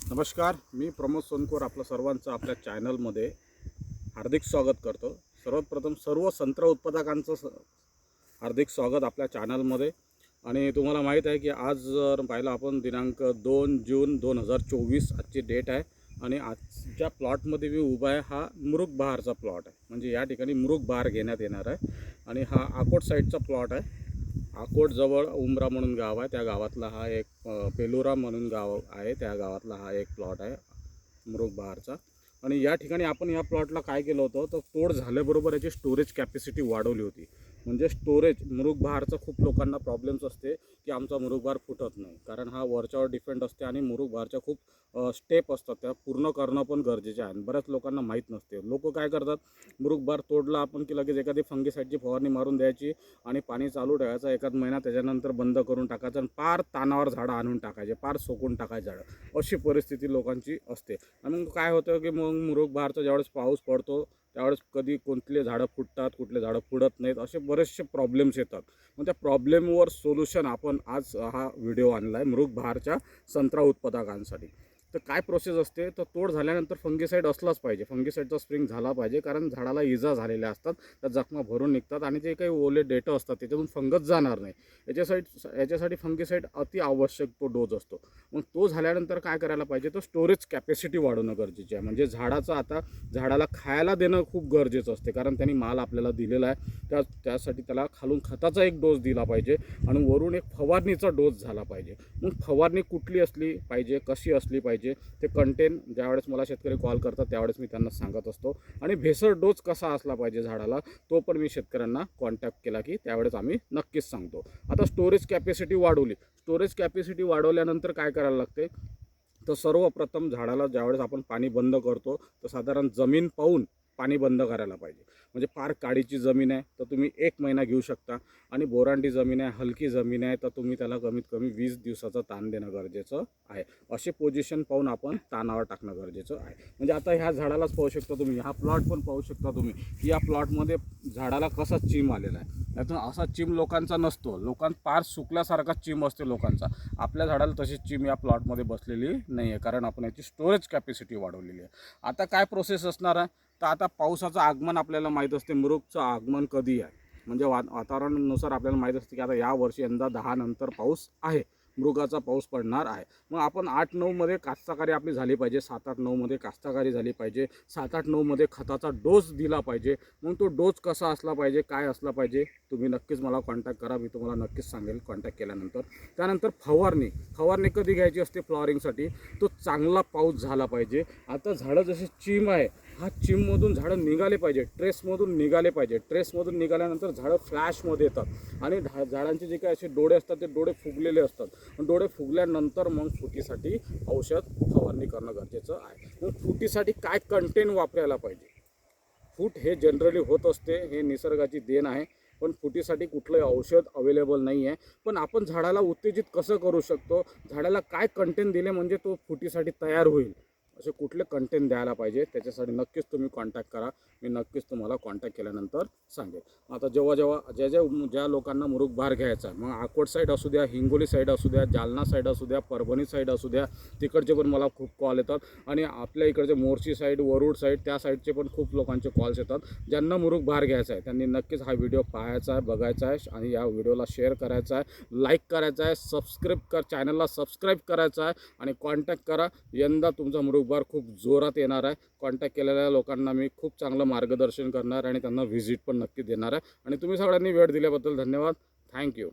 नमस्कार, मी प्रमोद सोनकोर आपलं सर्वांचं आपल्या चॅनलमध्ये हार्दिक स्वागत करतो। सर्वप्रथम सर्व संत्र उत्पादकांचं हार्दिक स्वागत आपल्या चॅनलमध्ये। आणि तुम्हाला माहीत आहे की आज जर पाहिलं आपण दिनांक 2 जून 2024 आजची डेट आहे। आणि आजच्या प्लॉटमध्ये मी उभा आहे, हा मुरुग बहारचा प्लॉट आहे। म्हणजे या ठिकाणी मुरुग बहार घेण्यात येणार आहे आणि हा अकोट साईडचा प्लॉट आहे। अकोट जवळ उमरा म्हणून गाव आहे, त्या गावातला हा एक पेलुरा म्हणून गाव आहे, त्या गावातला हा एक प्लॉट आहे मुरुग बहारचा। आणि या ठिकाणी आपण या प्लॉटला काय केलं होतं, तर तोड झाल्याबरोबर याची स्टोरेज कॅपॅसिटी वाढवली होती। म्हणजे स्टोरेज मुरुग बहारचा खूप लोकांना प्रॉब्लेम्स असते की आमचा मुरुग बहार फुटत नाही, कारण हा वरच्यावर डिपेंड असते आणि मुरुग बहारच्या खूप स्टेप असतात, त्या पूर्ण करणं पण गरजेचे आहे। बऱ्याच लोकांना माहीत नसते। लोक काय करतात, मुरुग बहार तोडला आपण की लगेच एखादी फंगीसाईडची फवारणी मारून द्यायची आणि पाणी चालू ठेवायचं एखाद महिना, त्याच्यानंतर बंद करून टाकायचं आणि पार तानावर झाडं आणून टाकायचे, पार सोकून टाकायचे झाडं, अशी परिस्थिती लोकांची असते। आणि मग काय होतं की मग मुरुग बहारचा ज्यावेळेस पाऊस पडतो त्यावेळेस कधी कोणते झाडं फुटतात, कुठले झाडं फुटत नाहीत, असे बरेचसे प्रॉब्लेम्स येतात। मग त्या प्रॉब्लेमवर सोल्युशन आपण आज हा व्हिडिओ आणला आहे मुरुग बहारच्या संत्रा उत्पादकांसाठी। तर काय प्रोसेस असते, तर तोड झाल्यानंतर फंगीसाईड असलाच पाहिजे, फंगीसाईडचा स्प्रिंग झाला पाहिजे, कारण झाडाला इजा झालेल्या असतात, त्या जखमा भरून निघतात आणि जे काही ओले डेटं असतात त्याच्यातून फंगस जाणार नाही, याच्यासाठी फंगीसाईड अति आवश्यक तो डोज असतो। मग तो झाल्यानंतर काय करायला पाहिजे, तर स्टोरेज कॅपॅसिटी वाढवणं गरजेचे आहे। म्हणजे आता झाडाला खायला देणं खूप गरजेचं असते, कारण त्यांनी माल आपल्याला दिलेला आहे, त्यासाठी त्याला खालून खताचा एक डोस दिला पाहिजे आणि वरून एक फवारणीचा डोस झाला पाहिजे। मग फवारणी कुठली असली पाहिजे, कशी असली पाहिजे, ते कंटेन ज्यावेळेस मला शेतकरी कॉल करतात त्यावेळेस मी त्यांना सांगत असतो। आणि भेसळ डोस कसा असला पाहिजे झाडाला, तो पण मी शेतकऱ्यांना कॉन्टॅक्ट केला की त्यावेळेस आम्ही नक्कीच सांगतो। आता स्टोरेज कॅपॅसिटी वाढवली, स्टोरेज कॅपॅसिटी वाढवल्यानंतर काय करायला लागते, तर सर्वप्रथम झाडाला ज्यावेळेस आपण पाणी बंद करतो तर साधारण जमीन पाहून पाणी बंद करायला पाहिजे। म्हणजे फार काळीची जमीन आहे तर तुम्ही 1 महिना घेऊ शकता, आणि बोरांडी जमीन आहे, हलकी जमीन आहे, तर तुम्ही त्याला कमीत कमी 20 दिवसाचा ताण देणं गरजेचं आहे। असे पोझिशन पाहून आपण तानावर टाकणं गरजेचं आहे। म्हणजे आता ह्या झाडालाच पाहू शकता तुम्ही, हा प्लॉट पण पाहू शकता तुम्ही की या प्लॉटमध्ये झाडाला कसा चिम आलेला आहे। त्यातून असा चिम लोकांचा नसतो, पार सुकल्यासारखा चिम असते लोकांचा। आपल्या झाडाला तशी चिम या प्लॉटमध्ये बसलेली नाही आहे, कारण आपण याची स्टोरेज कॅपॅसिटी वाढवलेली आहे। आता काय प्रोसेस असणार आहे, तर आता पावसाचं आगमन आपल्याला माहीत असते, मुरुगचं आगमन कधी आहे, म्हणजे वातावरणानुसार आपल्याला माहीत असते की आता या वर्षी यंदा 10 नंतर पाऊस आहे, मृगाचा पाऊस पडणार आहे। मग आपण 8-9 मध्ये कास्तकारी आपली झाली पाहिजे, 7-8-9 मध्ये कास्तकारी झाली पाहिजे, 7-8-9 मध्ये खताचा डोस दिला पाहिजे। मग तो डोस कसा असला पाहिजे, काय असला पाहिजे, तुम्ही नक्कीच मला कॉन्टॅक्ट करा, मी तुम्हाला नक्कीच सांगेल कॉन्टॅक्ट केल्यानंतर। त्यानंतर फवारणी कधी घ्यायची असते फ्लॉवरिंगसाठी, तो चांगला पाऊस झाला पाहिजे। आता झाडं जशी चिम आहे, हा चिममधून झाडं निघाले पाहिजे, ट्रेसमधून निघाले पाहिजे, ट्रेसमधून निघाल्यानंतर झाडं फ्लॅशमध्ये येतात आणि झाडांचे जे काही असे डोळे असतात ते डोळे फुगलेले असतात। डोळे फुगल्यानंतर मग फुटीसाठी औषध फवारणी करणं गरजेचं आहे। मग फुटीसाठी काय कंटेन वापरायला पाहिजे, फूट हे जनरली होत असते, हे निसर्गाची देण आहे, पण फुटीसाठी कुठलंही औषध अवेलेबल नाही आहे। पण आपण झाडाला उत्तेजित कसं करू शकतो, झाडाला काय कंटेन दिले म्हणजे तो फुटीसाठी तयार होईल, असे कुठले कंटेन द्यायला पाहिजे, त्याच्यासाठी नक्कीच तुम्ही कॉन्टॅक्ट करा, मी नक्कीच तुम्हाला कॉन्टॅक्ट केल्यानंतर सांगेल। आता ज्या लोकांना मुरुग बहार घ्यायचा आहे, मग अकोट साईड असू द्या, हिंगोली साईड असू द्या, जालना साईड असू द्या, परभणी साईड असू द्या, तिकडचे पण मला खूप कॉल येतात। आणि आपल्या इकडचे मोर्शी साईड, वरुड साईड, त्या साईडचे पण खूप लोकांचे कॉल्स येतात। ज्यांना मुरुग बहार घ्यायचा आहे त्यांनी नक्कीच हा व्हिडिओ पाहायचा आहे, बघायचा आहे आणि या व्हिडिओला शेअर करायचा आहे, लाईक करायचा आहे, चॅनलला सबस्क्राईब करायचा आहे आणि कॉन्टॅक्ट करा। यंदा तुमचा मुरुग बहार खूप जोरात येणार आहे। कॉन्टॅक्ट केलेल्या लोकांना मी खूप चांगलं मार्गदर्शन करणार आणि त्यांना व्हिजिट पण नक्की देणार आहे। आणि तुम्ही सगळ्यांनी वेळ दिल्याबद्दल धन्यवाद, थँक्यू।